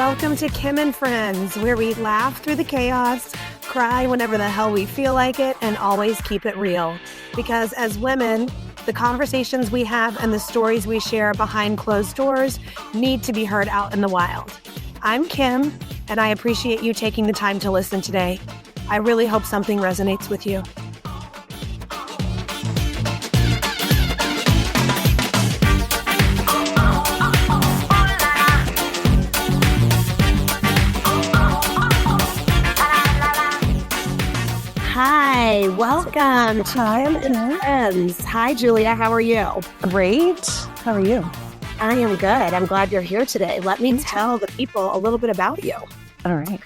Welcome to Kim and Friends, where we laugh through the chaos, cry whenever the hell we feel like it, and always keep it real. Because as women, the conversations we have and the stories we share behind closed doors need to be heard out in the wild. I'm Kim, and I appreciate you taking the time to listen today. I really hope something resonates with you. Hi, welcome to Kim and Friends. Hi, Julia. How are you? Great. How are you? I am good. I'm glad you're here today. Let me tell the people a little bit about you. All right.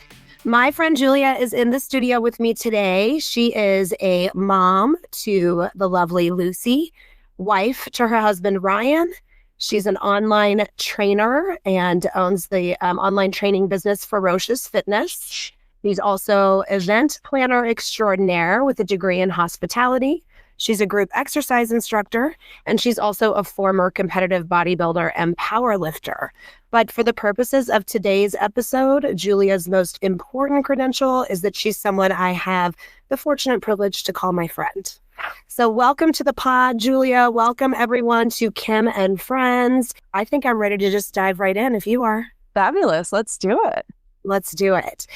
My friend Julia is in the studio with me today. She is a mom to the lovely Lucy, wife to her husband, Ryan. She's an online trainer and owns the online training business Ferocious Fitness. She's also event planner extraordinaire with a degree in hospitality. She's a group exercise instructor, and she's also a former competitive bodybuilder and powerlifter. But for the purposes of today's episode, Julia's most important credential is that she's someone I have the fortunate privilege to call my friend. So welcome to the pod, Julia. Welcome everyone to Kim and Friends. I think I'm ready to just dive right in if you are. Fabulous. Let's do it. Let's do it.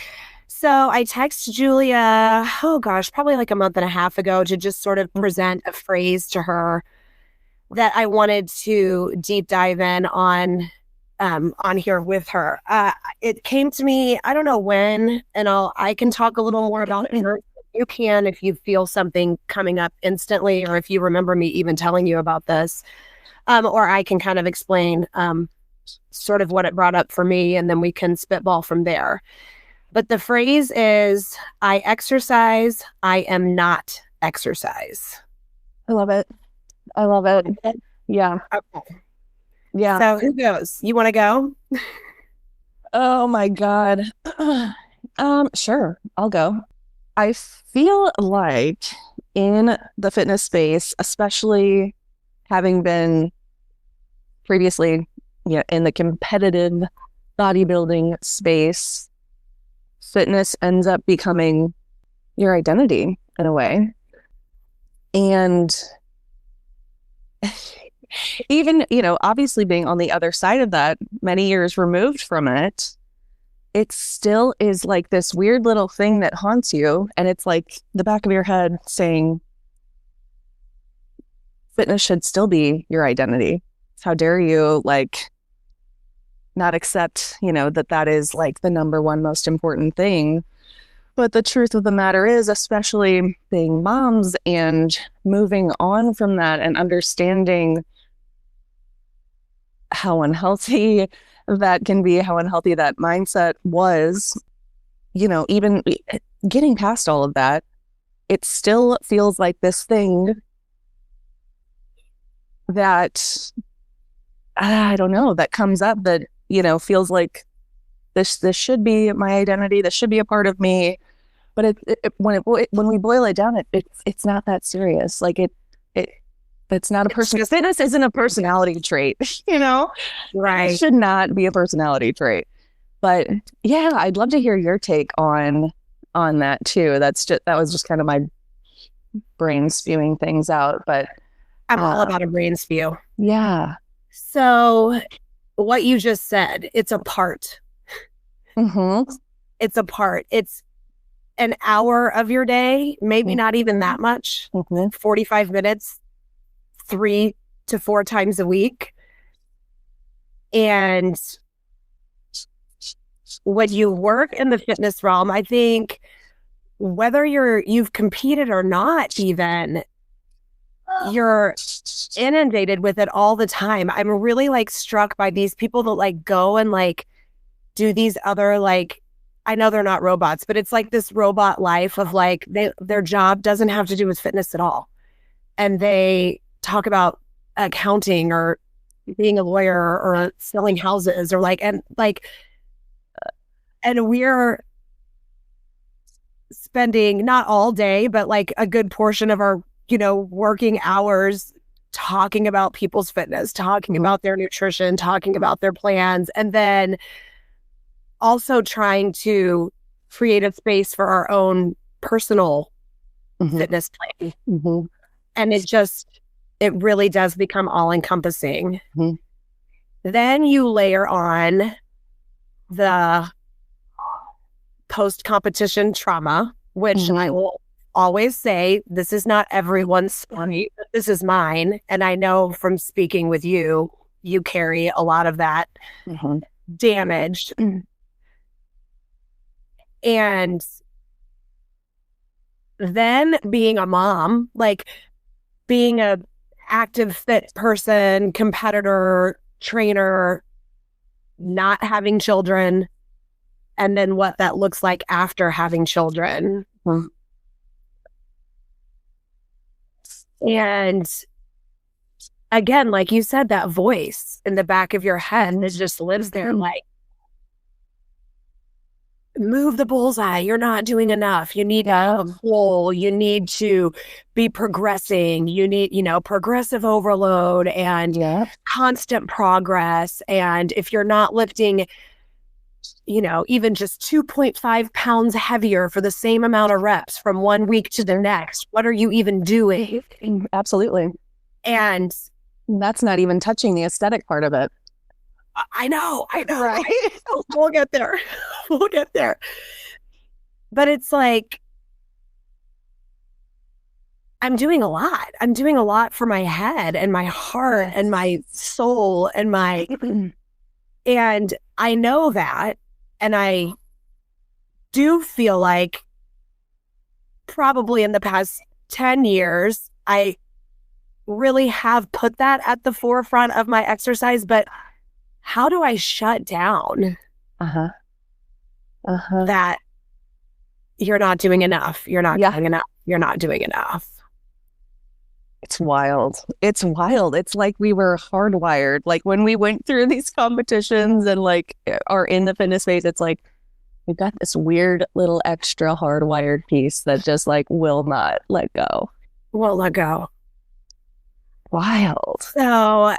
So I texted Julia, probably like a month and a half ago to just sort of present a phrase to her that I wanted to deep dive in on here with her. It came to me, I don't know when, and I can talk a little more about it. You can if you feel something coming up instantly, or if you remember me even telling you about this, or I can kind of explain sort of what it brought up for me, and then we can spitball from there. But the phrase is, I exercise, I am not exercise. I love it. I love it. Yeah. Okay. Yeah. So who goes? You want to go? Oh my God. Sure. I'll go. I feel like in the fitness space, especially having been previously in the competitive bodybuilding space, fitness ends up becoming your identity in a way. And even, obviously being on the other side of that, many years removed from it, it still is like this weird little thing that haunts you. And it's like the back of your head saying, fitness should still be your identity. How dare you, not accept, that is like the number one most important thing. But the truth of the matter is, especially being moms and moving on from that and understanding how unhealthy that can be, how unhealthy that mindset was, even getting past all of that, it still feels like this thing that, I don't know, that comes up that, feels like this should be my identity. This should be a part of me. But when we boil it down, it's not that serious. It's not a person. Fitness isn't a personality trait, Right. It should not be a personality trait. But yeah, I'd love to hear your take on that too. That was just kind of my brain spewing things out. But I'm all about a brain spew. Yeah. So what you just said, it's a part. Mm-hmm. It's a part. It's an hour of your day, maybe not even that much, 45 minutes, 3 to 4 times a week. And when you work in the fitness realm, I think whether you've competed or not even, you're inundated with it all the time. I'm really struck by these people that go and do these other I know they're not robots, but it's like this robot life of their job doesn't have to do with fitness at all. And they talk about accounting or being a lawyer or selling houses or and we're spending not all day, but a good portion of our working hours talking about people's fitness, talking about their nutrition, talking about their plans. And then also trying to create a space for our own personal fitness plan. And it really does become all encompassing. Then you layer on the post-competition trauma, which I will always say, this is not everyone's story, but this is mine. And I know from speaking with you, you carry a lot of that damage. And then being a mom, like being a active, fit person, competitor, trainer, not having children, and then what that looks like after having children. And again, like you said, that voice in the back of your head, and it just lives there like, move the bullseye. You're not doing enough. You need a goal. You need to be progressing. You need, progressive overload and constant progress. And if you're not lifting, even just 2.5 pounds heavier for the same amount of reps from one week to the next, what are you even doing? Absolutely. And that's not even touching the aesthetic part of it. I know, right? We'll get there. But it's like, I'm doing a lot. I'm doing a lot for my head and my heart and my soul and and I know that. And I do feel like probably in the past 10 years, I really have put that at the forefront of my exercise, but how do I shut down that you're not doing enough? You're not doing enough. You're not doing enough. It's wild. It's like we were hardwired. Like when we went through these competitions and like are in the fitness space, it's like we've got this weird little extra hardwired piece that just like will not let go. Won't let go. Wild. So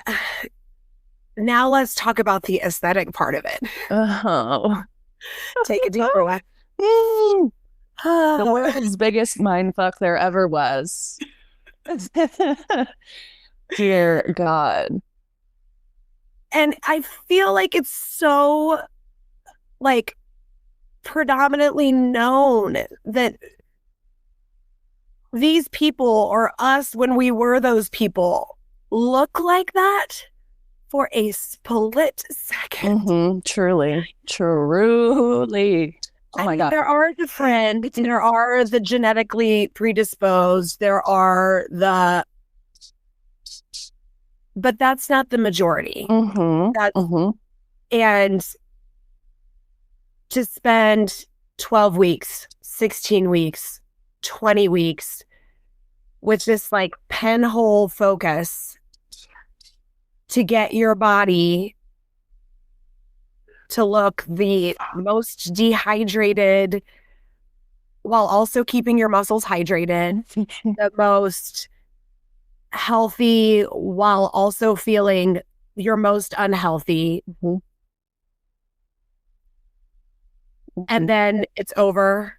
now let's talk about the aesthetic part of it. Take a deep breath. The world's biggest mindfuck there ever was. Dear God. And I feel like it's so like predominantly known that these people, or us when we were those people, look like that for a split second. Truly. Oh my God. There are the friends, there are the genetically predisposed, there are but that's not the majority. And to spend 12 weeks, 16 weeks, 20 weeks with this like pinhole focus to get your body to look the most dehydrated while also keeping your muscles hydrated, the most healthy while also feeling your most unhealthy. And then it's over.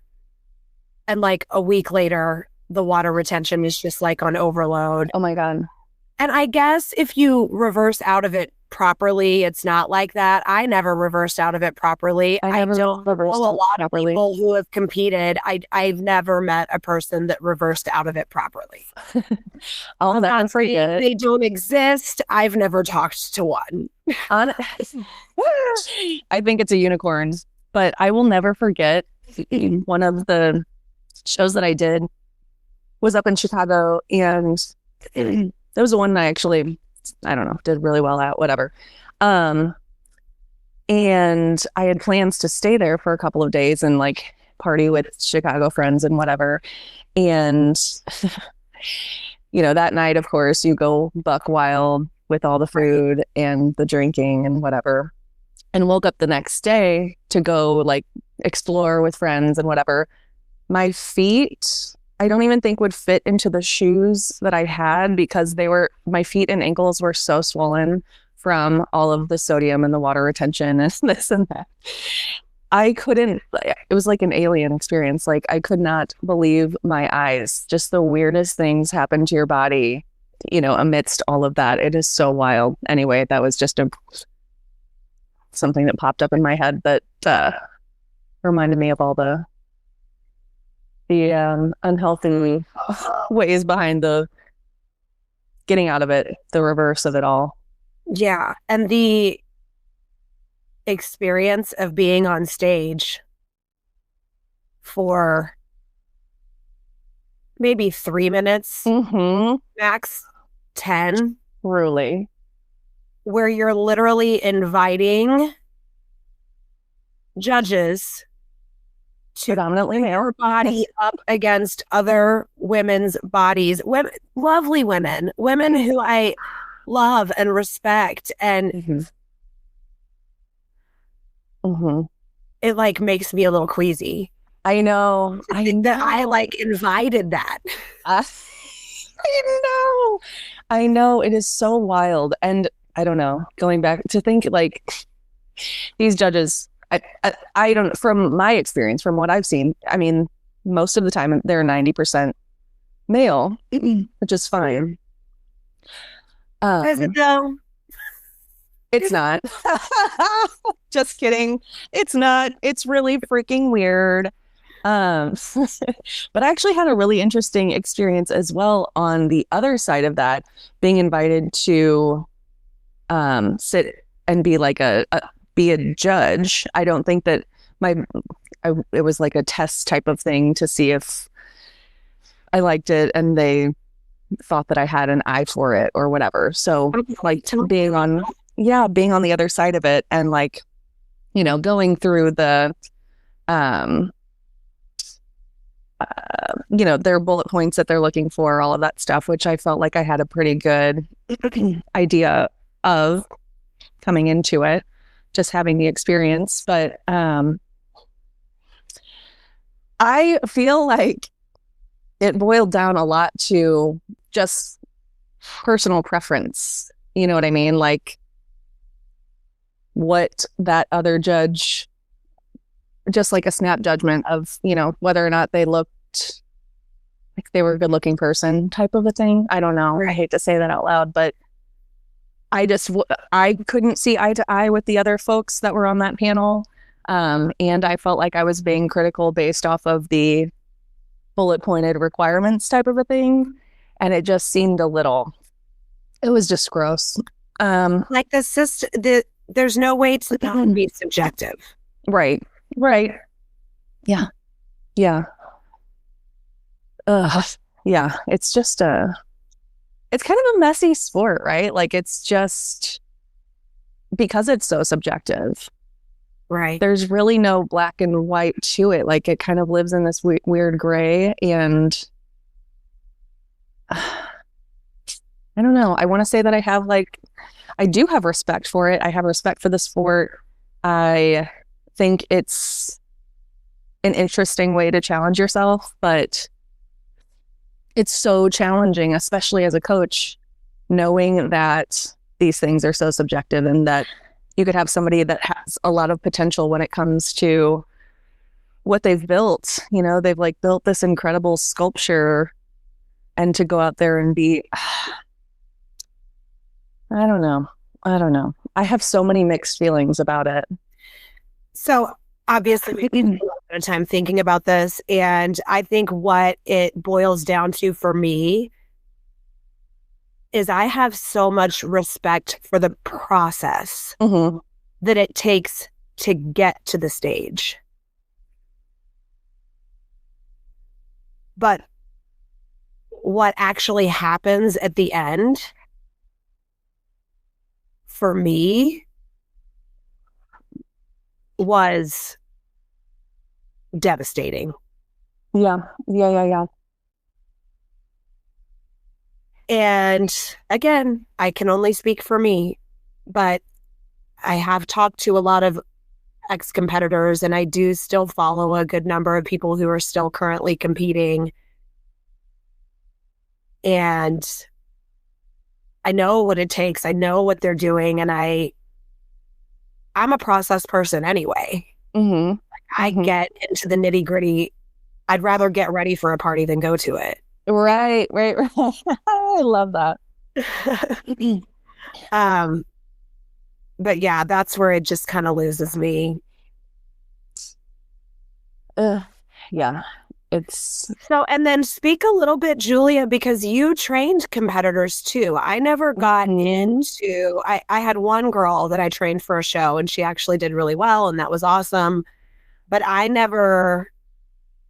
And like a week later, the water retention is just like on overload. Oh my God. And I guess if you reverse out of it properly, it's not like that. I never reversed out of it properly. I don't know a lot of people who have competed. I've never met a person that reversed out of it properly. Oh, that's pretty good. They don't exist. I've never talked to one. I think it's a unicorn, but I will never forget one of the shows that I did was up in Chicago, and that was the one I actually, I don't know, did really well at, whatever. And I had plans to stay there for a couple of days and like party with Chicago friends and whatever. And, that night, of course, you go buck wild with all the food and the drinking and whatever. And woke up the next day to go like explore with friends and whatever. My feet, I don't even think would fit into the shoes that I had because my feet and ankles were so swollen from all of the sodium and the water retention and this and that. I couldn't, it was like an alien experience. Like I could not believe my eyes. Just the weirdest things happen to your body, amidst all of that. It is so wild. Anyway, that was just something that popped up in my head that reminded me of all the unhealthy ways behind the getting out of it, the reverse of it all. Yeah. And the experience of being on stage for maybe 3 minutes, max 10, Truly. where you're literally inviting judges to Predominantly male. your body up against other women's bodies, lovely women who I love and respect, and it like makes me a little queasy. I know. That I like invited that. I know. I know. It is so wild. And I don't know, going back to think like these judges, I don't, from my experience, from what I've seen, I mean, most of the time they're 90% male, which is fine. Is it though? It's not. Just kidding. It's not. It's really freaking weird. But I actually had a really interesting experience as well on the other side of that, being invited to sit and be like be a judge. I don't think that it was like a test type of thing to see if I liked it and they thought that I had an eye for it or whatever. So like being on the other side of it and like, going through the their bullet points that they're looking for, all of that stuff, which I felt like I had a pretty good idea of coming into it, just having the experience. But I feel like it boiled down a lot to just personal preference. You know what I mean? Like what that other judge, just like a snap judgment of, whether or not they looked like they were a good looking person type of a thing. I don't know. I hate to say that out loud, but I couldn't see eye to eye with the other folks that were on that panel. And I felt like I was being critical based off of the bullet pointed requirements type of a thing. And it just seemed it was just gross. Like there's no way to not be subjective. Right. Yeah. Yeah. It's just it's kind of a messy sport, right? Like it's just because it's so subjective. Right. There's really no black and white to it. Like it kind of lives in this weird gray. And I don't know. I want to say that I do have respect for it. I have respect for the sport. I think it's an interesting way to challenge yourself, but it's so challenging, especially as a coach, knowing that these things are so subjective and that you could have somebody that has a lot of potential when it comes to what they've built. They've like built this incredible sculpture, and to go out there and be, I don't know. I have so many mixed feelings about it. So obviously we spent a lot of time thinking about this, and I think what it boils down to for me is I have so much respect for the process that it takes to get to the stage. But what actually happens at the end, for me, was devastating. Yeah. And again, I can only speak for me, but I have talked to a lot of ex-competitors, and I do still follow a good number of people who are still currently competing. And I know what it takes. I know what they're doing. And I'm a process person anyway. Mm-hmm. I Mm-hmm. get into the nitty gritty. I'd rather get ready for a party than go to it. Right, right, right. I love that. um, but yeah, that's where it just kind of loses me. Uh, yeah, it's So, and then speak a little bit, Julia, because you trained competitors too. I never got mhm, into, I had one girl that I trained for a show and she actually did really well and that was awesome. But I never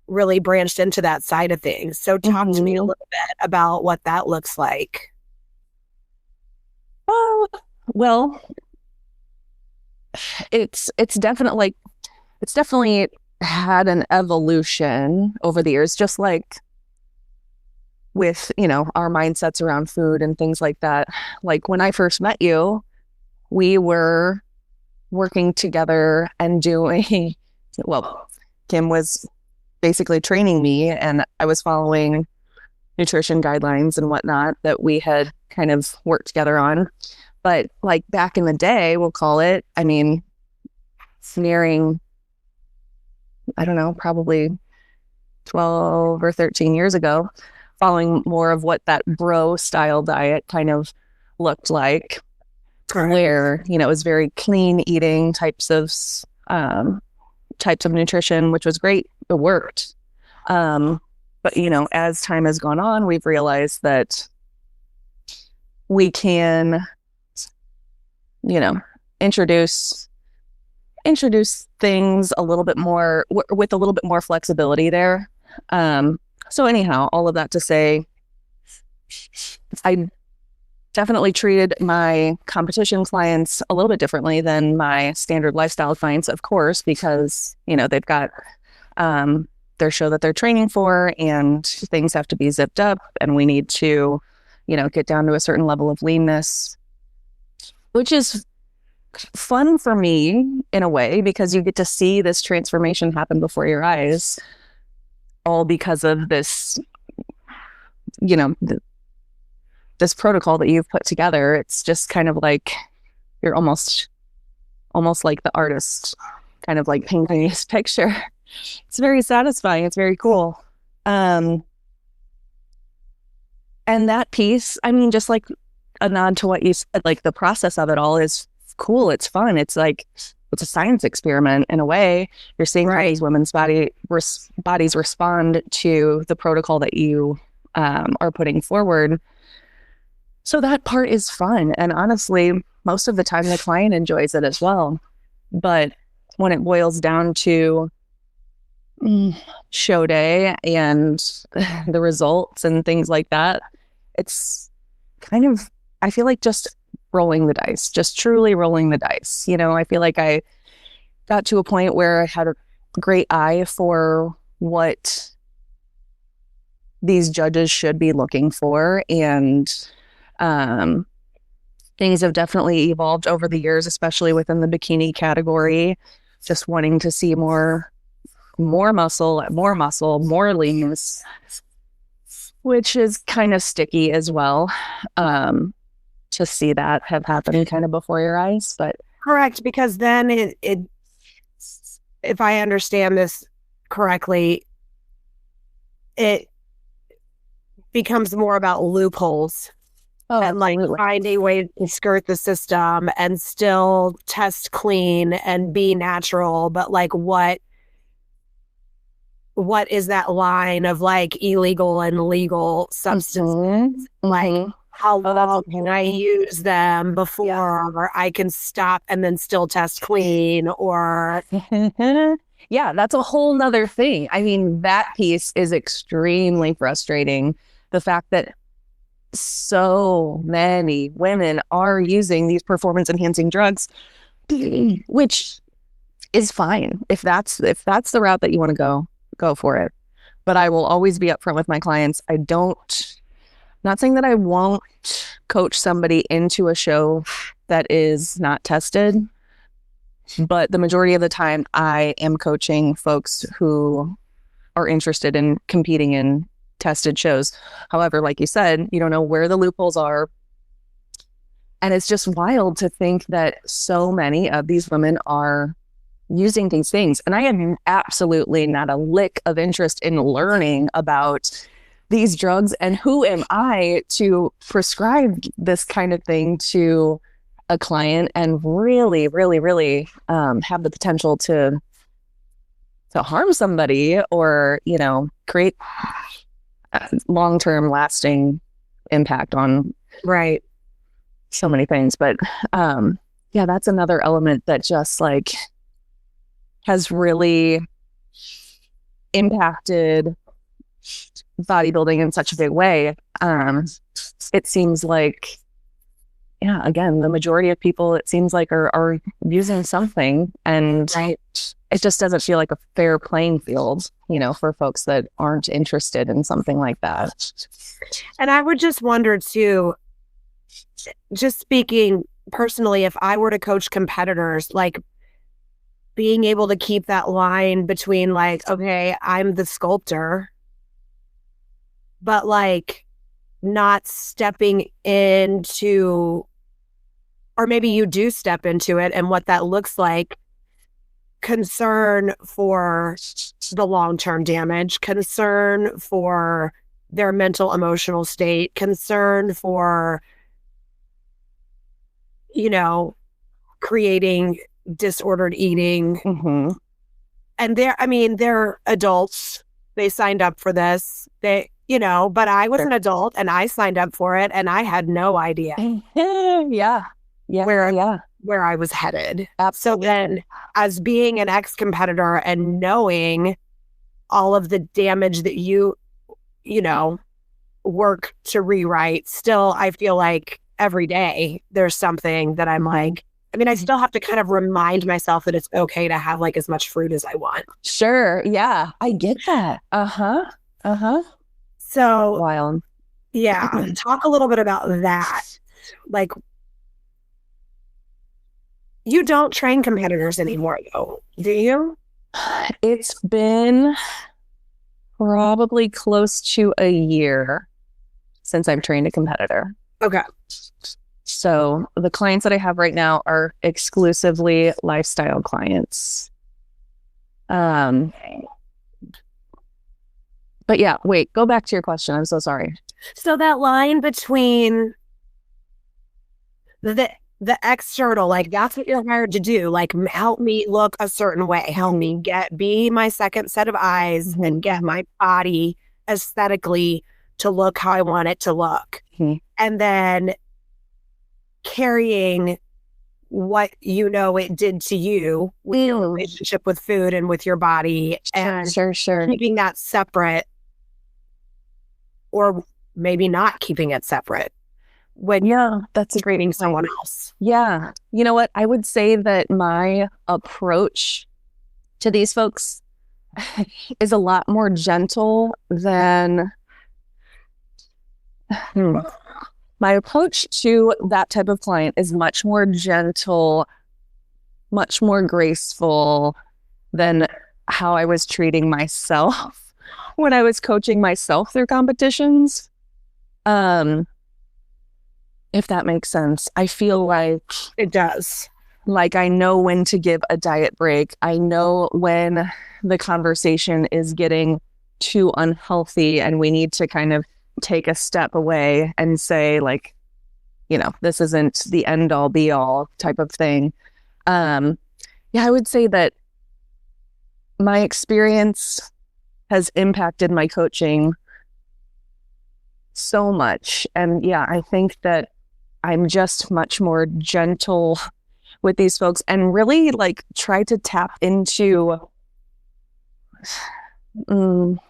really branched into that side of things. So talk to me a mhm. little bit about what that looks like. Oh, well, it's definitely had an evolution over the years, just like with, our mindsets around food and things like that. Like when I first met you, we were working together and doing, well, Kim was basically training me, and I was following nutrition guidelines and whatnot that we had kind of worked together on. But like back in the day, we'll call it, I mean, it's nearing, I don't know, probably 12 or 13 years ago, following more of what that bro style diet kind of looked like, Correct. where, it was very clean eating um, types of nutrition, which was great. It worked. But, as time has gone on, we've realized that we can, you know, introduce things a little bit more with a little bit more flexibility there. So anyhow, all of that to say, I definitely treated my competition clients a little bit differently than my standard lifestyle clients, of course, because, they've got their show that they're training for and things have to be zipped up and we need to, get down to a certain level of leanness, which is fun for me in a way because you get to see this transformation happen before your eyes, all because of this, you know, th- this protocol that you've put together. It's just kind of like you're almost like the artist, kind of like painting this picture. It's very satisfying. It's very cool. Um, and that piece, I mean, just like a nod to what you said, like the process of it all is cool. It's fun. It's like it's a science experiment in a way. You're seeing how these women's bodies respond to the protocol that you are putting forward. So that part is fun. And honestly, most of the time the client enjoys it as well. But when it boils down to show day and the results and things like that, it's kind of, I feel like just rolling the dice, just truly rolling the dice. I feel like I got to a point where I had a great eye for what these judges should be looking for. And things have definitely evolved over the years, especially within the bikini category, just wanting to see more muscle, more leanness, which is kind of sticky as well. To see that have happened kind of before your eyes, but Correct, because then it if I understand this correctly, it becomes more about loopholes oh, and like absolutely. find a way to skirt the system and still test clean and be natural, but like what is that line of like illegal and legal substances? Mm-hmm. Like Mm-hmm. how Oh, long can I use them before I can stop and then still test clean? Or Yeah, that's a whole nother thing. I mean, that piece is extremely frustrating. The fact that so many women are using these performance enhancing drugs, which is fine. If that's the route that you want to go for it. But I will always be upfront with my clients. Not saying that I won't coach somebody into a show that is not tested, but the majority of the time I am coaching folks who are interested in competing in tested shows. However, like you said, you don't know where the loopholes are. And it's just wild to think that so many of these women are using these things. And I am absolutely not a lick of interest in learning about these drugs. And who am I to prescribe this kind of thing to a client and really, really, really have the potential to harm somebody or, create long-term lasting impact on Right. so many things. But yeah, that's another element that just like has really impacted bodybuilding in such a big way. It seems like, yeah, again, the majority of people, it seems like are using something, and Right. it just doesn't feel like a fair playing field, for folks that aren't interested in something like that. And I would just wonder too, just speaking personally, if I were to coach competitors, like being able to keep that line between like, okay, I'm the sculptor, but like not stepping into, or maybe you do step into it and what that looks like, concern for the long-term damage, concern for their mental emotional state, concern for, creating disordered eating. Mm-hmm. And they're adults. They signed up for this. But I was an adult and I signed up for it and I had no idea Yeah. where I was headed. Absolutely. So then as being an ex-competitor and knowing all of the damage that you work to rewrite, still, I feel like every day there's something that I'm like, I still have to kind of remind myself that it's okay to have like as much fruit as I want. Sure. Yeah. I get that. So Wild. yeah, talk a little bit about that. Like, you don't train competitors anymore though, do you? It's been probably close to a year since I've trained a competitor. Okay. So the clients that I have right now are exclusively lifestyle clients. But yeah, wait, go back to your question. I'm so sorry. So that line between the external, like that's what you're hired to do, like help me look a certain way, help me be my second set of eyes and get my body aesthetically to look how I want it to look. Mm-hmm. And then carrying what it did to you with your relationship with food and with your body, and Sure. keeping that separate, or maybe not keeping it separate when that's treating someone else. Yeah. You know what? I would say that my approach to these folks is a lot more gentle than my approach to that type of client is much more gentle, much more graceful than how I was treating myself when I was coaching myself through competitions. If that makes sense. I feel like it does. Like I know when to give a diet break. I know when the conversation is getting too unhealthy and we need to kind of take a step away and say like, this isn't the end all be all type of thing. I would say that my experience has impacted my coaching so much. And yeah, I think that I'm just much more gentle with these folks and really like try to tap into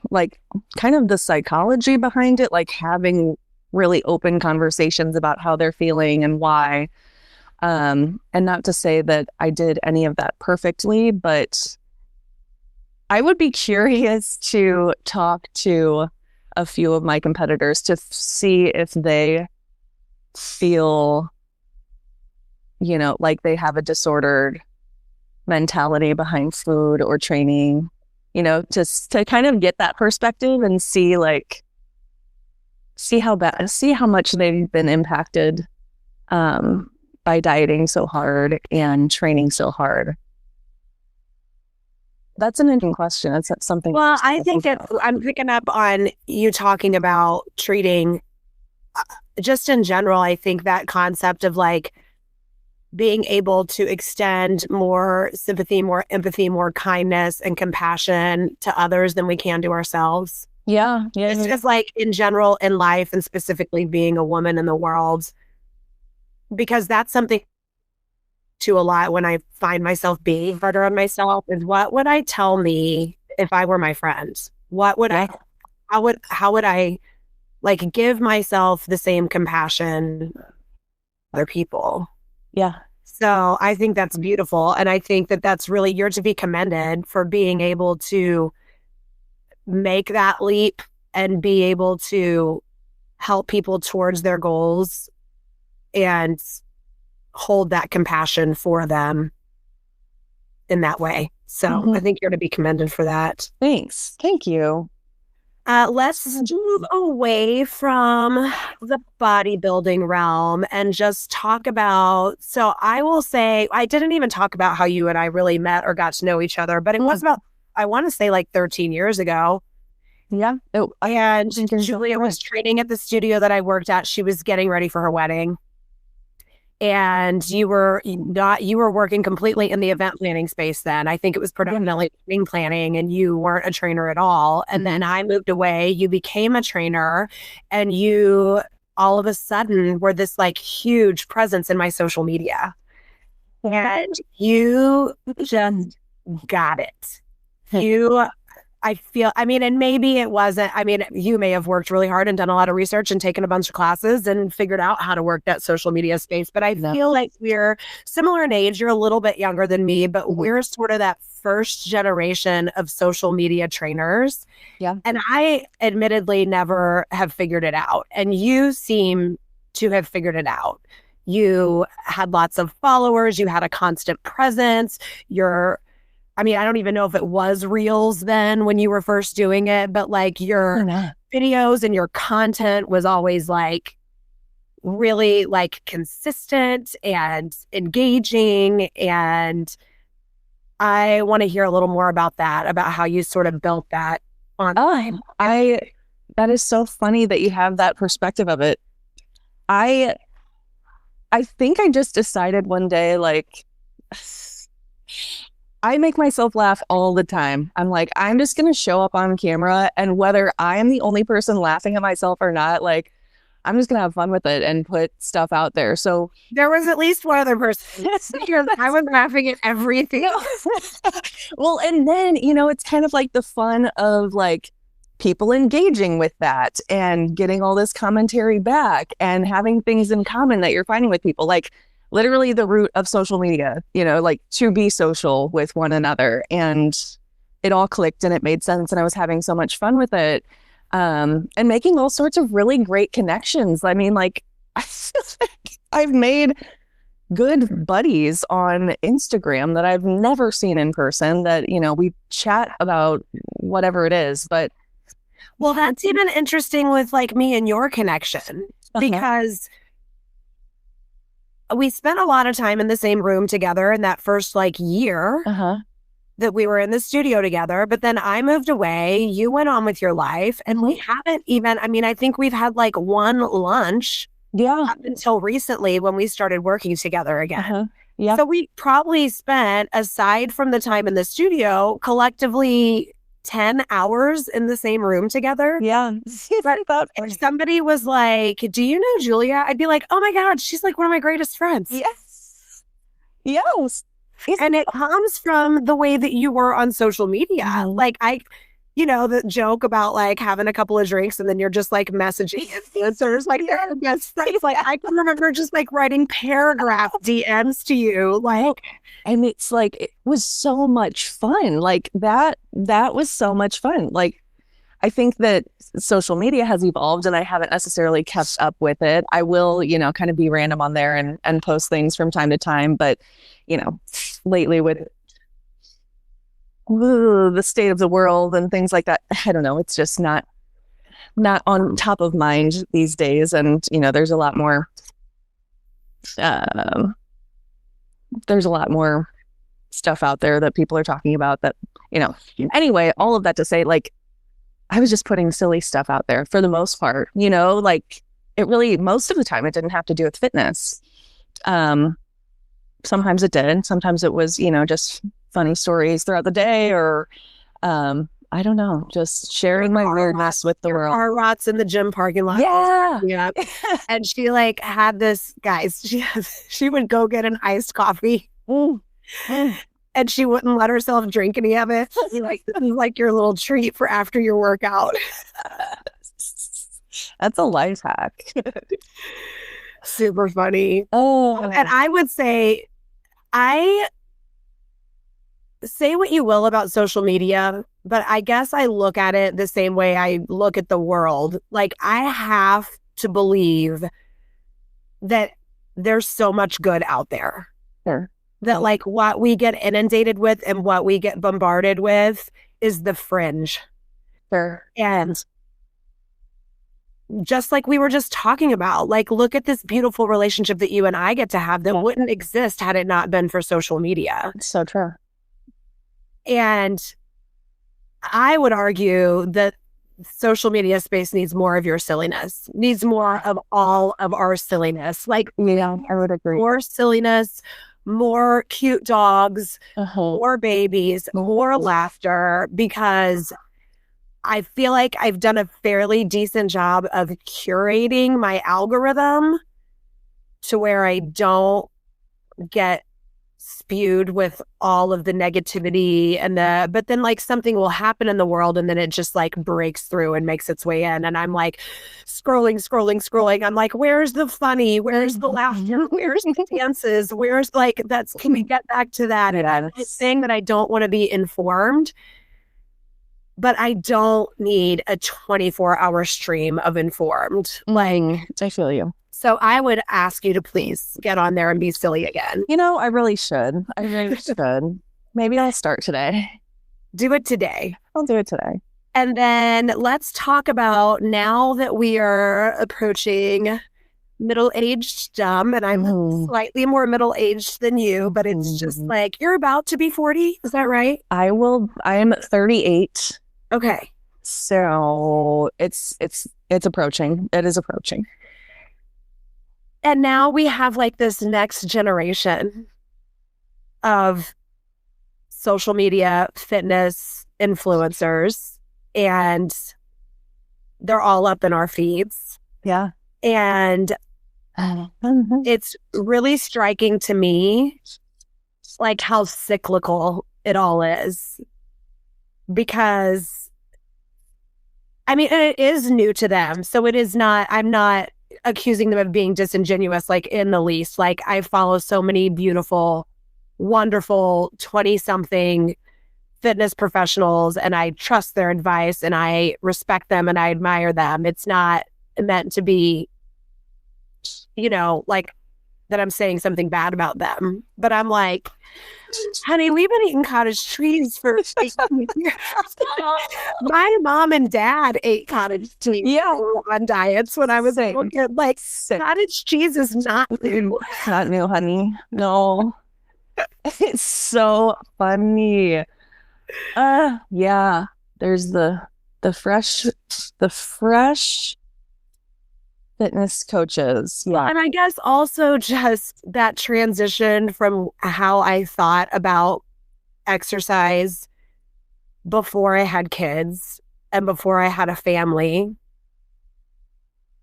like kind of the psychology behind it, like having really open conversations about how they're feeling and why. And not to say that I did any of that perfectly, but I would be curious to talk to a few of my competitors to see if they feel, like they have a disordered mentality behind food or training, just to kind of get that perspective and see how much they've been impacted by dieting so hard and training so hard. That's an interesting question. That's something. Well, I think that I'm picking up on you talking about treating, just in general, I think that concept of like being able to extend more sympathy, more empathy, more kindness and compassion to others than we can to ourselves. Yeah. Yeah. It's just like in general in life and specifically being a woman in the world, because that's something to a lot when I find myself being harder on myself is what would I tell me if I were my friend? What would Yeah. how would I like give myself the same compassion other people? Yeah. So I think that's beautiful. And I think that that's really, you're to be commended for being able to make that leap and be able to help people towards their goals and hold that compassion for them in that way. So I think you're to be commended for that. Thanks. Thank you. Let's move away from the bodybuilding realm and just talk about. So I will say, I didn't even talk about how you and I really met or got to know each other, but it was about, I want to say like 13 years ago. Yeah. And Julia was training at the studio that I worked at. She was getting ready for her wedding. And you were working completely in the event planning space then. I think it was predominantly wedding planning and you weren't a trainer at all. And then I moved away, you became a trainer, and you all of a sudden were this like huge presence in my social media. And you just got it. I feel, I mean, and maybe it wasn't, I mean, you may have worked really hard and done a lot of research and taken a bunch of classes and figured out how to work that social media space. But I feel like we're similar in age. You're a little bit younger than me, but we're sort of that first generation of social media trainers. Yeah. And I admittedly never have figured it out. And you seem to have figured it out. You had lots of followers. You had a constant presence. I mean, I don't even know if it was Reels then when you were first doing it, but like your videos and your content was always like really like consistent and engaging. And I want to hear a little more about that, about how you sort of built that on. That is so funny that you have that perspective of it. I think I just decided one day, like, I make myself laugh all the time. I'm like, I'm just going to show up on camera, and whether I am the only person laughing at myself or not, like, I'm just going to have fun with it and put stuff out there. So there was at least one other person. I was laughing at everything. Well, and then, it's kind of like the fun of like people engaging with that and getting all this commentary back and having things in common that you're finding with people. Like, literally the root of social media, like to be social with one another. And it all clicked and it made sense. And I was having so much fun with it, and making all sorts of really great connections. I mean, like, I feel like I've made good buddies on Instagram that I've never seen in person that, we chat about whatever it is. But well, that's even interesting with like me and your connection, because we spent a lot of time in the same room together in that first like year that we were in the studio together. But then I moved away, you went on with your life, and we haven't even, I mean, I think we've had like one lunch up until recently when we started working together again. Yeah. So we probably spent, aside from the time in the studio, collectively 10 hours in the same room together. Yeah. But if somebody was like, do you know Julia? I'd be like, oh my God, she's like one of my greatest friends. Yes. Yes. And it comes from the way that you were on social media. Like the joke about like having a couple of drinks and then you're just like messaging influencers like they're your best friends. Like I can remember just like writing paragraph DMs to you, like. And it's like, it was so much fun. Like that was so much fun. Like, I think that social media has evolved and I haven't necessarily kept up with it. I will, kind of be random on there and post things from time to time. But, lately with the state of the world and things like that, I don't know, it's just not on top of mind these days. And, there's a lot more stuff out there that people are talking about that, anyway, all of that to say, like, I was just putting silly stuff out there for the most part, like it really, most of the time it didn't have to do with fitness. Sometimes it did. Sometimes it was, just funny stories throughout the day or, I don't know, just sharing my weirdness with the world. Car rots in the gym parking lot. Yeah. Yeah. And she like had this, guys, she would go get an iced coffee. And she wouldn't let herself drink any of it. Like, this is like your little treat for after your workout. That's a life hack. Super funny. Oh. And I would say, say what you will about social media, but I guess I look at it the same way I look at the world. Like, I have to believe that there's so much good out there. Sure. That like what we get inundated with and what we get bombarded with is the fringe. Sure. And just like we were just talking about, like, look at this beautiful relationship that you and I get to have that wouldn't exist had it not been for social media. It's so true. And I would argue that social media space needs more of your silliness, needs more of all of our silliness. Like, yeah, I would agree. More silliness, more cute dogs, more babies, more laughter, because I feel like I've done a fairly decent job of curating my algorithm to where I don't get spewed with all of the negativity but then like something will happen in the world and then it just like breaks through and makes its way in. And I'm like scrolling. I'm like, where's the funny? Where's the laughter? Where's the dances? Where's like, can we get back to that? And I'm saying that I don't want to be informed, but I don't need a 24-hour stream of informed. Like, I feel you. So I would ask you to please get on there and be silly again. I really should. I really should. Maybe I'll start today. Do it today. I'll do it today. And then let's talk about, now that we are approaching middle-aged dumb, and I'm slightly more middle-aged than you, but it's just like, you're about to be 40. Is that right? I am 38. Okay. So it's approaching. It is approaching. And now we have like this next generation of social media fitness influencers, and they're all up in our feeds. Yeah. And it's really striking to me like how cyclical it all is, because I mean, it is new to them. So it is not, I'm not accusing them of being disingenuous, like in the least. Like, I follow so many beautiful, wonderful 20-something fitness professionals, and I trust their advice and I respect them and I admire them. It's not meant to be, like that I'm saying something bad about them. But I'm like, honey, we've been eating cottage cheese for 8 years. My mom and dad ate cottage cheese on diets when I was a kid. Like, cottage cheese is not new. Not new, honey. No. It's so funny. Yeah. There's the fresh fitness coaches. Yeah. And I guess also just that transition from how I thought about exercise before I had kids and before I had a family,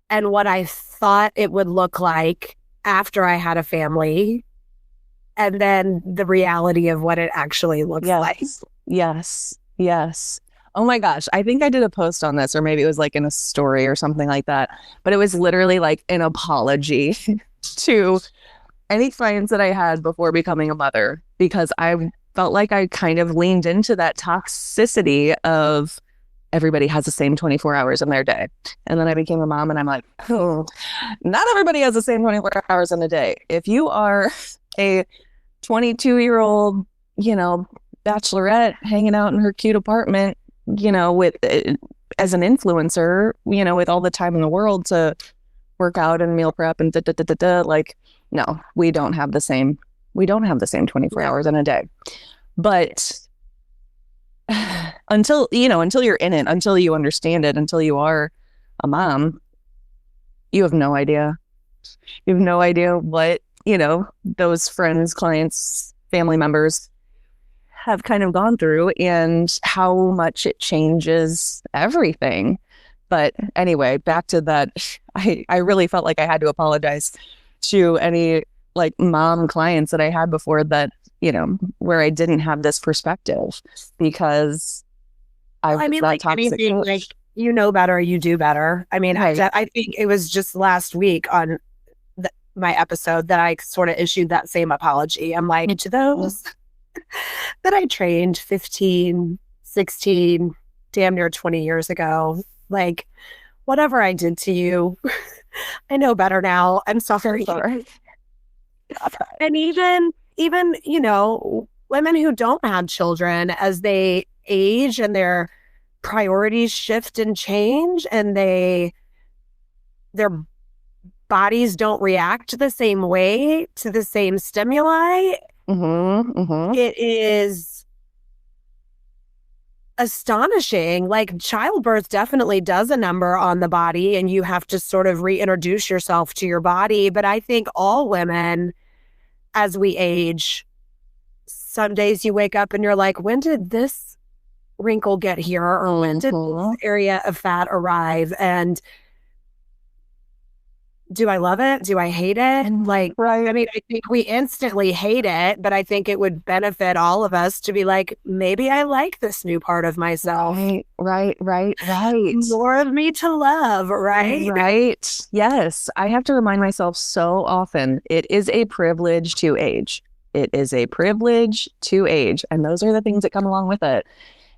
and what I thought it would look like after I had a family, and then the reality of what it actually looks like. Yes. Oh my gosh. I think I did a post on this, or maybe it was like in a story or something like that. But it was literally like an apology to any clients that I had before becoming a mother, because I felt like I kind of leaned into that toxicity of everybody has the same 24 hours in their day. And then I became a mom and I'm like, not everybody has the same 24 hours in a day. If you are a 22-year-old, bachelorette hanging out in her cute apartment, with as an influencer, with all the time in the world to work out and meal prep and like, no, we don't have the same We don't have the same 24 hours in a day. But until you're in it, until you understand it, until you are a mom, you have no idea. You have no idea what, those friends, clients, family members have kind of gone through and how much it changes everything. But anyway, back to that. I really felt like I had to apologize to any like mom clients that I had before that, where I didn't have this perspective because I mean, like anything, like, better, you do better. I mean, right. I think it was just last week on my episode that I sort of issued that same apology. I'm like, to those that I trained 15, 16, damn near 20 years ago, like, whatever I did to you, I know better now. I'm sorry. And even, women who don't have children, as they age and their priorities shift and change and their bodies don't react the same way to the same stimuli. It is astonishing. Like, childbirth definitely does a number on the body and you have to sort of reintroduce yourself to your body. But I think all women, as we age, some days you wake up and you're like, when did this wrinkle get here? Or when did this area of fat arrive? And do I love it? Do I hate it? Like, right. I mean, I think we instantly hate it, but I think it would benefit all of us to be like, maybe I like this new part of myself. Right. More of me to love, right? Right. Yes. I have to remind myself so often, it is a privilege to age. It is a privilege to age. And those are the things that come along with it.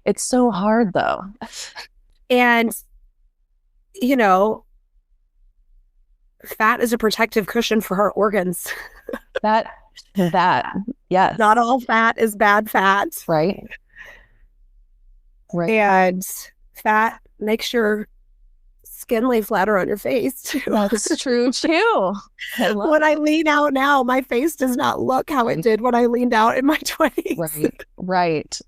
It's so hard though. And, fat is a protective cushion for our organs. That, yes. Not all fat is bad fat. Right. And fat makes your skin lay flatter on your face too. That's true too. When I lean out now, my face does not look how it did when I leaned out in my 20s. Right.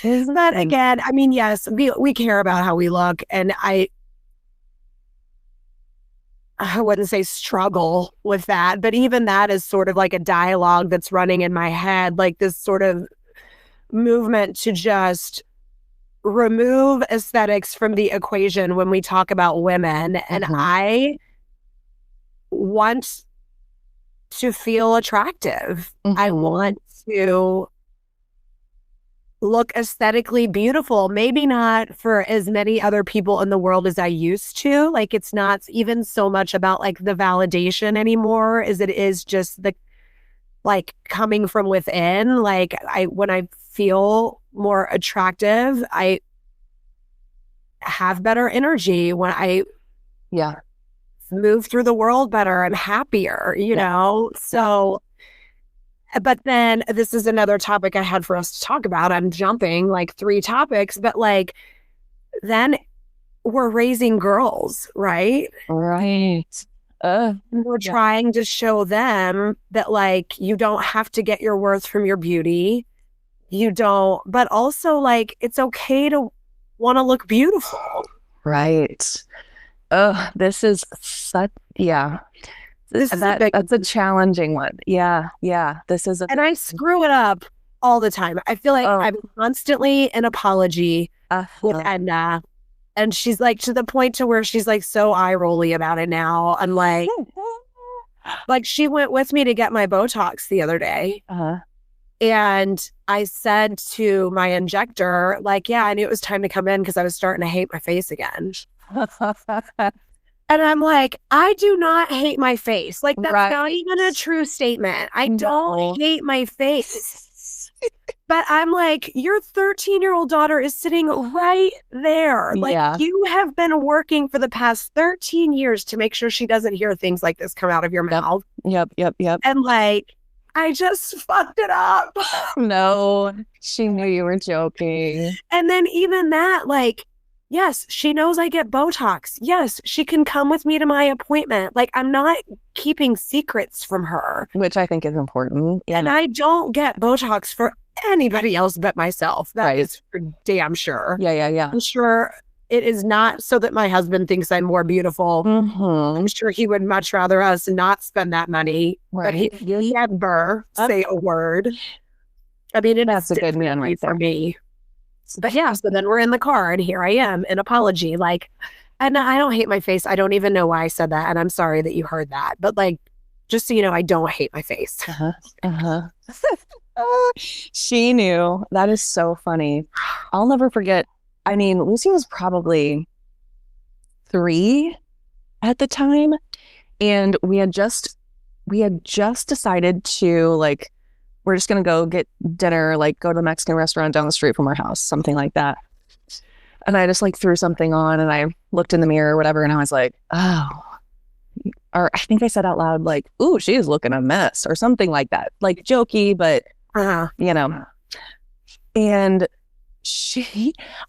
But again, I mean, yes, we care about how we look, and I wouldn't say struggle with that, but even that is sort of like a dialogue that's running in my head, like this sort of movement to just remove aesthetics from the equation when we talk about women. And I want to feel attractive. I want to look aesthetically beautiful. Maybe not for as many other people in the world as I used to. Like, it's not even so much about like the validation anymore as it is just the like coming from within. Like, when I feel more attractive, I have better energy. When I move through the world better, I'm happier, know? So, but then this is another topic I had for us to talk about. I'm jumping like 3 topics, but like, then we're raising girls, right? Right. We're trying to show them that like, you don't have to get your worth from your beauty. You don't, but also like, it's okay to want to look beautiful. Right. This is such, that's a challenging one. Yeah. This is and I screw it up all the time. I feel like I'm constantly an apology with Edna. And she's like, to the point to where she's like so eye rolly about it now. I'm like, like she went with me to get my Botox the other day. And I said to my injector, like, yeah, I knew it was time to come in because I was starting to hate my face again. And I'm like, I do not hate my face. Like, that's not even a true statement. I don't hate my face. But I'm like, your 13-year-old daughter is sitting right there. Like, you have been working for the past 13 years to make sure she doesn't hear things like this come out of your mouth. Yep. And like, I just fucked it up. No, she knew you were joking. And then even that, like, Yes, she knows I get Botox. Yes, she can come with me to my appointment. Like, I'm not keeping secrets from her. Which I think is important. And I don't get Botox for anybody else but myself. That is for damn sure. Yeah. I'm sure it is not so that my husband thinks I'm more beautiful. I'm sure he would much rather us not spend that money. But he never say a word. I mean, that's a good man right for me. But yeah, so then we're in the car and here I am, an apology. Like, and I don't hate my face. I don't even know why I said that. And I'm sorry that you heard that. But like, just so you know, I don't hate my face. She knew. That is so funny. I'll never forget. I mean, Lucy was probably 3 at the time. And we had just decided to like, we're just going to go get dinner, like go to the Mexican restaurant down the street from our house, something like that. And I just like threw something on and I looked in the mirror or whatever. And I was like, oh, or I think I said out loud, like, ooh, she is looking a mess or something like that. Like jokey, but you know, and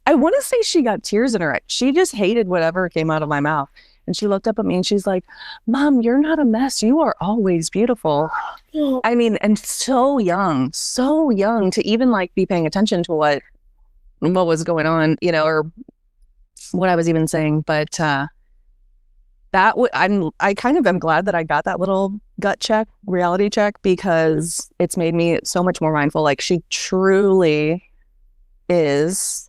I want to say she got tears in her eyes. She just hated whatever came out of my mouth. And she looked up at me and she's like, Mom, you're not a mess. You are always beautiful. I mean, and so young to even like be paying attention to what was going on, you know, or what I was even saying. But I kind of am glad that I got that little gut check, reality check, because it's made me so much more mindful. Like she truly is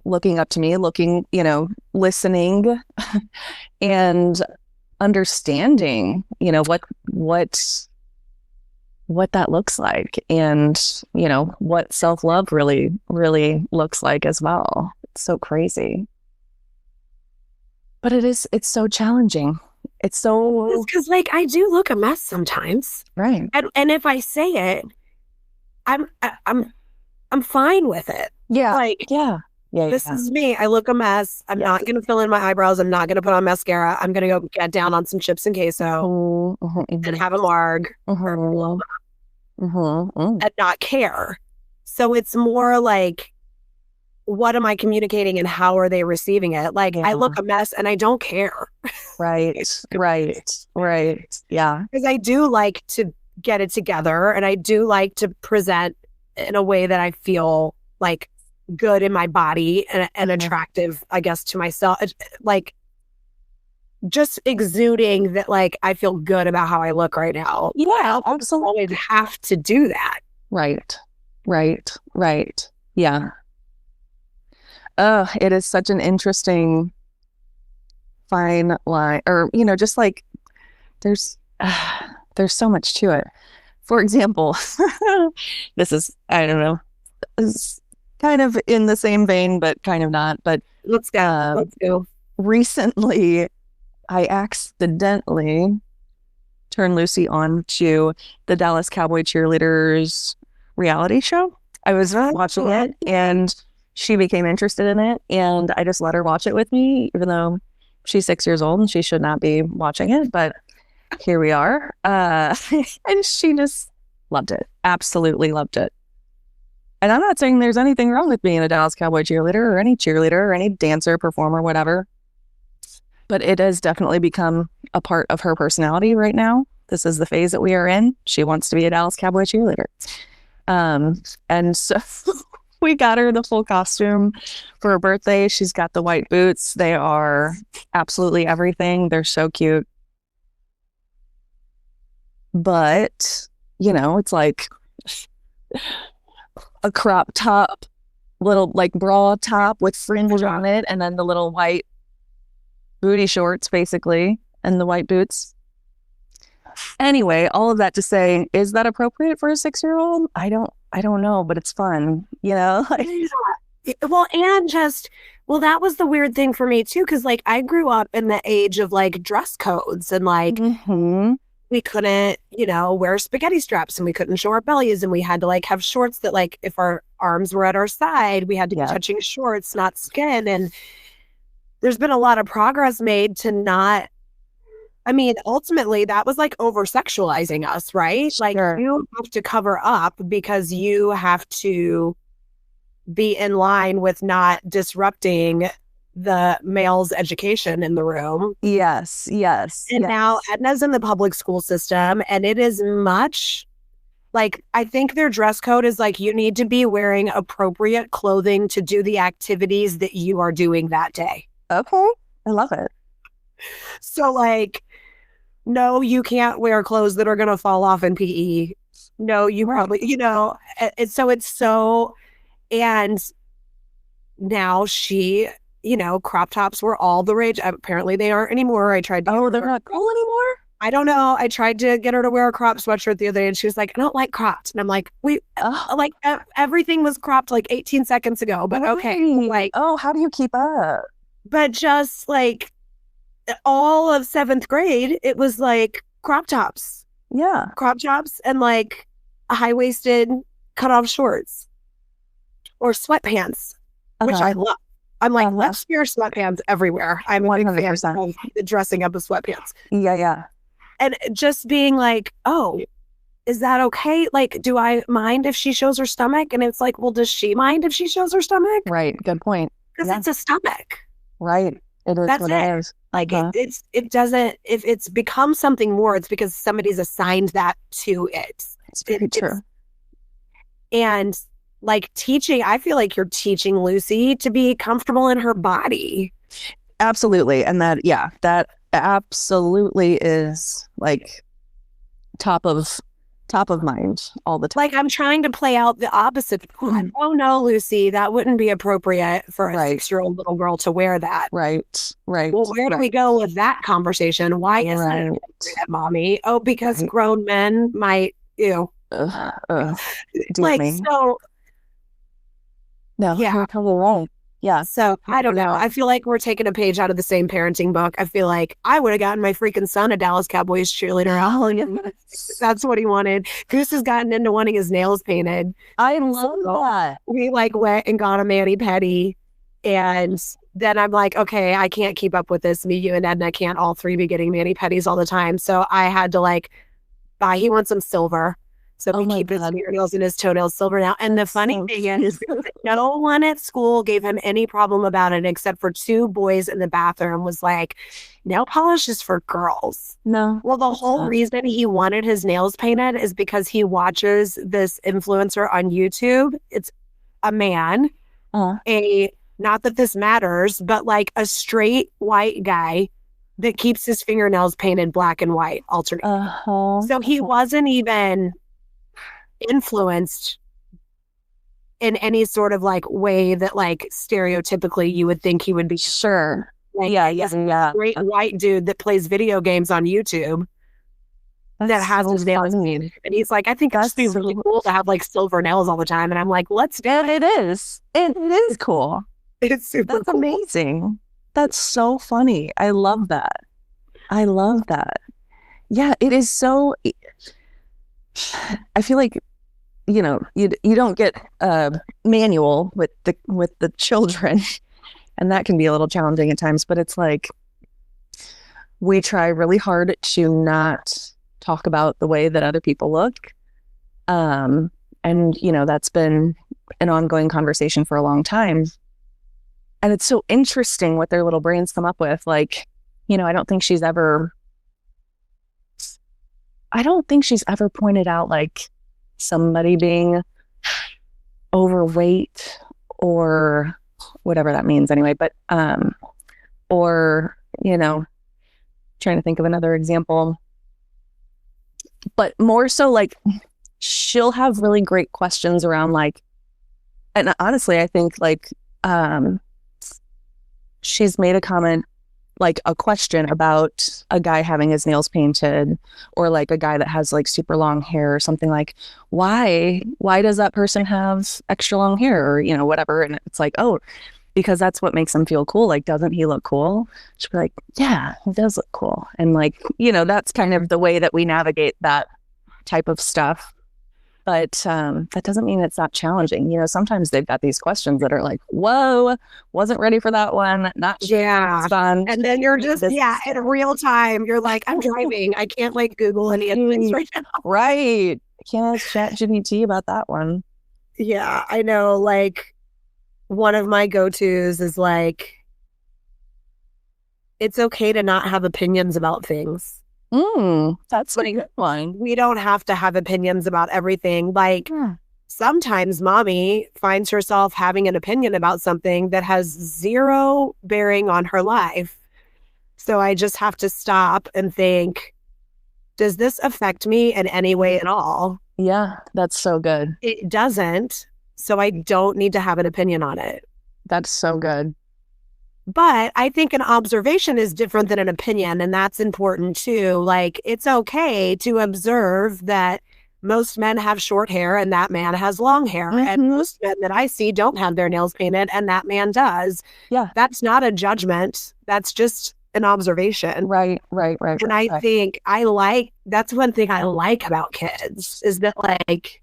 looking up to me, looking, you know, listening and understanding, you know, what that looks like and, you know, what self-love really, really looks like as well. It's so crazy. But it's so challenging. It's so... Because like, I do look a mess sometimes. Right. And if I say it, I'm fine with it. Yeah. Like, this is me. I look a mess. I'm not going to fill in my eyebrows. I'm not going to put on mascara. I'm going to go get down on some chips and queso and have a marg and not care. So it's more like, what am I communicating and how are they receiving it? Like, I look a mess and I don't care. Right. Yeah. Because I do like to get it together and I do like to present in a way that I feel like good in my body and attractive, I guess, to myself. Like, just exuding that, like, I feel good about how I look right now. Yeah, absolutely. I always have to do that. Right. Yeah. It is such an interesting fine line, or, you know, just like there's so much to it. For example, this is, I don't know, is kind of in the same vein, but kind of not. But let's go. Recently, I accidentally turned Lucy on to the Dallas Cowboy Cheerleaders reality show. I was watching it and she became interested in it, and I just let her watch it with me, even though she's 6 years old and she should not be watching it. But here we are. And she just loved it. Absolutely loved it. And I'm not saying there's anything wrong with being a Dallas Cowboy cheerleader or any cheerleader or any dancer, performer, whatever. But it has definitely become a part of her personality right now. This is the phase that we are in. She wants to be a Dallas Cowboy cheerleader. And so we got her the full costume for her birthday. She's got the white boots. They are absolutely everything. They're so cute. But, you know, it's like a crop top, little like bra top with fringe on it, and then the little white booty shorts, basically, and the white boots. Anyway, all of that to say, is that appropriate for a 6-year-old? I don't know, but it's fun, you know? Well, and just, well, that was the weird thing for me too, because like I grew up in the age of like dress codes and like we couldn't, you know, wear spaghetti straps and we couldn't show our bellies and we had to like have shorts that like if our arms were at our side, we had to be touching shorts, not skin. And there's been a lot of progress made to not, I mean, ultimately that was like over sexualizing us, right? Like you have to cover up because you have to be in line with not disrupting the male's education in the room. Yes, yes, And yes. now Edna's in the public school system, and it is much like, I think their dress code is like, you need to be wearing appropriate clothing to do the activities that you are doing that day. Okay. I love it. So, like, no, you can't wear clothes that are going to fall off in PE. No, you probably, so it's so, and now she, crop tops were all the rage. Apparently they aren't anymore. I tried to. Oh, they're not cool anymore? I don't know. I tried to get her to wear a crop sweatshirt the other day, and she was like, I don't like cropped. And I'm like, everything was cropped like 18 seconds ago, but okay. Like, oh, how do you keep up? But just like all of 7th grade, it was like crop tops. Yeah. Crop tops and like high-waisted cutoff shorts or sweatpants, which I love. I'm like, let's wear sweatpants everywhere. I'm 100% of dressing up with sweatpants. Yeah, yeah. And just being like, oh, is that okay? Like, do I mind if she shows her stomach? And it's like, well, does she mind if she shows her stomach? Right. Good point. Because it's a stomach. Right. It is. That's what it. It is. Like it doesn't, if it's become something more, it's because somebody's assigned that to it. It's very true. And like teaching, I feel like you're teaching Lucy to be comfortable in her body. Absolutely. And that absolutely is like top of mind all the time. Like I'm trying to play out the opposite. Oh no, Lucy, that wouldn't be appropriate for a 6-year-old little girl to wear that. Right. Well, where do we go with that conversation? Why is that appropriate, mommy? Oh, because grown men might, like me. So. No, yeah, probably wrong. Yeah. So I don't know. I feel like we're taking a page out of the same parenting book. I feel like I would have gotten my freaking son a Dallas Cowboys cheerleader. Oh, that's what he wanted. Goose has gotten into wanting his nails painted. I love that. We like went and got a mani-pedi. And then I'm like, okay, I can't keep up with this. Me, you, and Edna can't all three be getting mani-pedis all the time. So I had to like buy, he wants some silver. So we keep his fingernails and his toenails silver now. And the funny thing is, no one at school gave him any problem about it except for 2 boys in the bathroom was like, nail polish is for girls. No. Well, the whole reason he wanted his nails painted is because he watches this influencer on YouTube. It's a man, not that this matters, but like a straight white guy that keeps his fingernails painted black and white alternate. So he wasn't even influenced in any sort of like way that like stereotypically you would think he would be. Sure. Like, yeah. Great white dude that plays video games on YouTube that has his nails painted. And he's like, I think that's be really cool to have like silver nails all the time. And I'm like, let's do it. It is. It is cool. It's super That's amazing. That's so funny. I love that. Yeah, it is so. I feel like you don't get a manual with the children, and that can be a little challenging at times. But it's like we try really hard to not talk about the way that other people look, and that's been an ongoing conversation for a long time. And it's so interesting what their little brains come up with. Like, I don't think she's ever pointed out like somebody being overweight or whatever that means anyway. But, or, trying to think of another example, but more so like she'll have really great questions around like, and honestly, I think like, she's made a comment, like a question about a guy having his nails painted or like a guy that has like super long hair or something like, why does that person have extra long hair or, whatever. And it's like, oh, because that's what makes him feel cool. Like, doesn't he look cool? She'll be like, yeah, he does look cool. And like, that's kind of the way that we navigate that type of stuff. But that doesn't mean it's not challenging. Sometimes they've got these questions that are like, whoa, wasn't ready for that one. Not sure. Yeah. Fun. And then you're just, in real time, you're like, I'm driving. I can't like Google any of things right now. Right. I can't ask ChatGPT about that one. Yeah, I know. Like one of my go-tos is like, it's okay to not have opinions about things. That's a good one. We don't have to have opinions about everything. Like, sometimes mommy finds herself having an opinion about something that has zero bearing on her life. So I just have to stop and think, does this affect me in any way at all? Yeah, that's so good. It doesn't. So I don't need to have an opinion on it. That's so good. But I think an observation is different than an opinion, and that's important too. Like, it's okay to observe that most men have short hair and that man has long hair. And most men that I see don't have their nails painted and that man does. Yeah. That's not a judgment. That's just an observation. Right. And I think that's one thing I like about kids is that like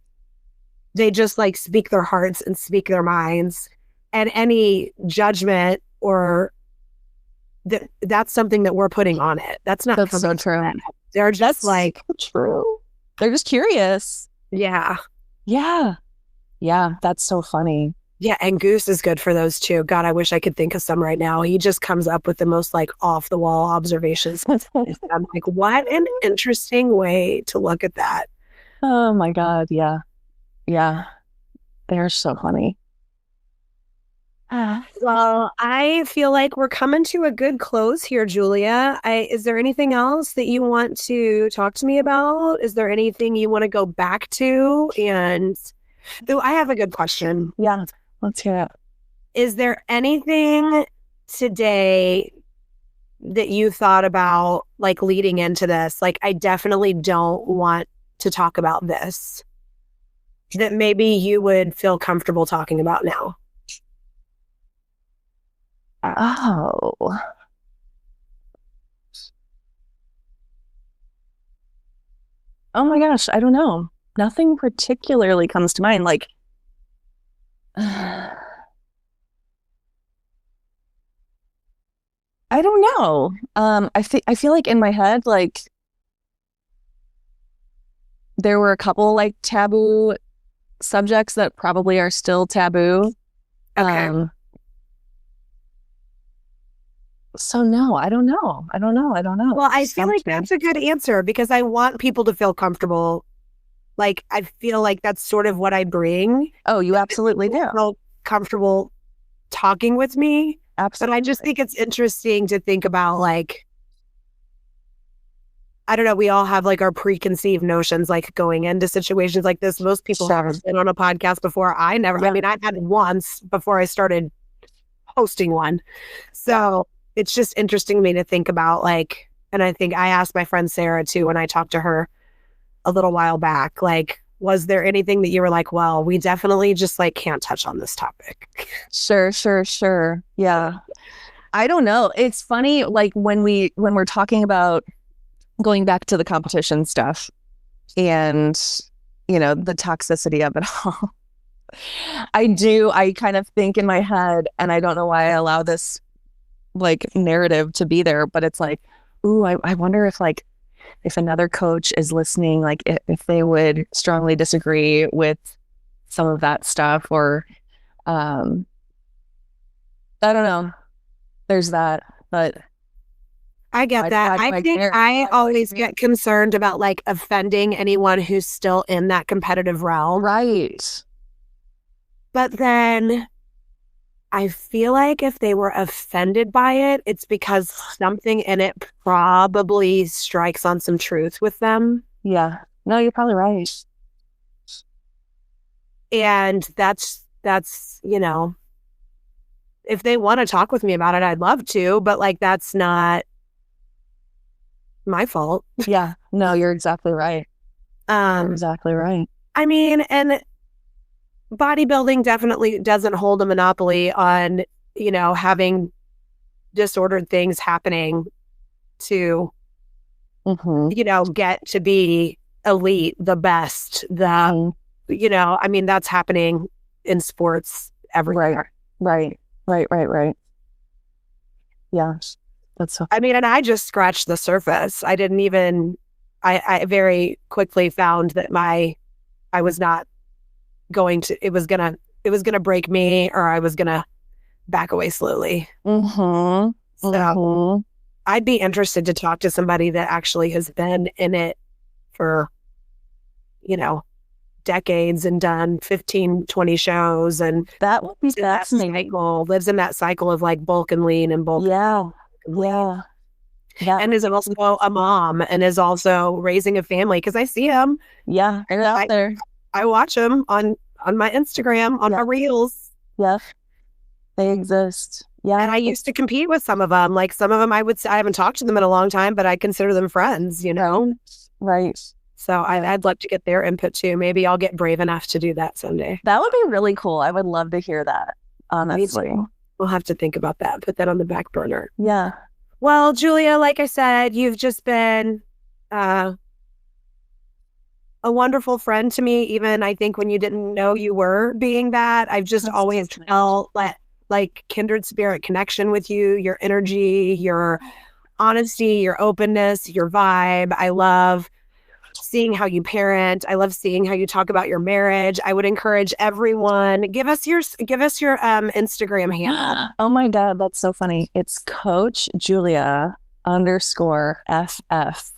they just like speak their hearts and speak their minds, and any judgment or that's something that we're putting on it. That's so true. They're just so true. They're just curious. Yeah. That's so funny. Yeah, and Goose is good for those too. God, I wish I could think of some right now. He just comes up with the most like off the wall observations. I'm like, what an interesting way to look at that. Oh my God. Yeah. They're so funny. Well, I feel like we're coming to a good close here, Julia. Is there anything else that you want to talk to me about? Is there anything you want to go back to? And though I have a good question. Yeah, let's hear it. Is there anything today that you thought about like leading into this? Like, I definitely don't want to talk about this that maybe you would feel comfortable talking about now. Oh my gosh, I don't know. Nothing particularly comes to mind. Like, I don't know. I feel like in my head, like there were a couple like taboo subjects that probably are still taboo. Okay. So no, I don't know. Well, I feel like that's a good answer because I want people to feel comfortable. Like, I feel like that's sort of what I bring. Oh, you absolutely do. Feel comfortable talking with me. Absolutely. But I just think it's interesting to think about, like, I don't know, we all have like our preconceived notions, like going into situations like this. Most people haven't been on a podcast before. I never, I mean, I had once before I started hosting one. So it's just interesting to me to think about, like, and I think I asked my friend Sarah too, when I talked to her a little while back, like, was there anything that you were like, well, we definitely just like can't touch on this topic? Sure. Yeah. I don't know. It's funny, like when we're talking about going back to the competition stuff and, the toxicity of it all. I kind of think in my head, and I don't know why I allow this like narrative to be there, but it's like, ooh, I wonder if another coach is listening, like if they would strongly disagree with some of that stuff, or I don't know. There's that, but I get that. I think I always get concerned about like offending anyone who's still in that competitive realm. Right. But then I feel like if they were offended by it, it's because something in it probably strikes on some truth with them. Yeah. No, you're probably right. And that's, if they want to talk with me about it, I'd love to, but like, that's not my fault. Yeah. No, you're exactly right. You're exactly right. I mean, and bodybuilding definitely doesn't hold a monopoly on, having disordered things happening to, get to be elite, the best, I mean, that's happening in sports everywhere. Right. Yeah. That's so. I mean, and I just scratched the surface. I didn't even, I very quickly found that I was not going to, it was gonna break me, or I was gonna back away slowly. So I'd be interested to talk to somebody that actually has been in it for, decades and done 15, 20 shows and that would be fascinating. Lives in that cycle of like bulk and lean and bulk. Yeah. And is also a mom and is also raising a family because I see them. Yeah, they're out there. I watch them on my Instagram, on my reels. Yeah, they exist. Yeah. And I used to compete with some of them. Like some of them I haven't talked to them in a long time, but I consider them friends, Right. So I'd love to get their input too. Maybe I'll get brave enough to do that someday. That would be really cool. I would love to hear that, honestly. We'll have to think about that. Put that on the back burner. Yeah. Well, Julia, like I said, you've just been a wonderful friend to me. Even I think when you didn't know you were being that, I've just always felt like kindred spirit connection with you, your energy, your honesty, your openness, your vibe. I love seeing how you parent. I love seeing how you talk about your marriage. I would encourage everyone, give us your Instagram handle. Oh my God, that's so funny. It's Coach Julia _FF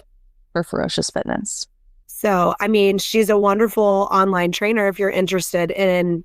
for Ferocious Fitness. So, I mean, she's a wonderful online trainer if you're interested in,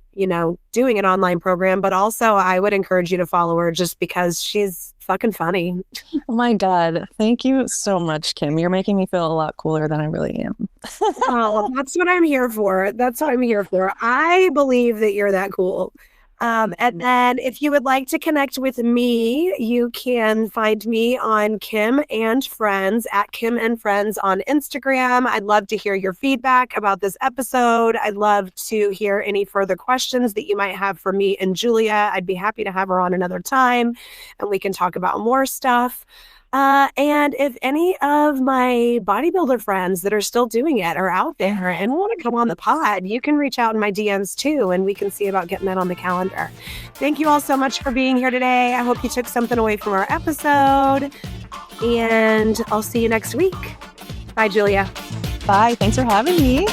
doing an online program, but also I would encourage you to follow her just because she's fucking funny. Oh my God. Thank you so much, Kim. You're making me feel a lot cooler than I really am. Oh, that's what I'm here for. That's what I'm here for. I believe that you're that cool. And then if you would like to connect with me, you can find me on Kim and Friends at Kim and Friends on Instagram. I'd love to hear your feedback about this episode. I'd love to hear any further questions that you might have for me and Julia. I'd be happy to have her on another time and we can talk about more stuff. And if any of my bodybuilder friends that are still doing it are out there and want to come on the pod, you can reach out in my DMs too, and we can see about getting that on the calendar. Thank you all so much for being here today. I hope you took something away from our episode, and I'll see you next week. Bye, Julia. Bye. Thanks for having me.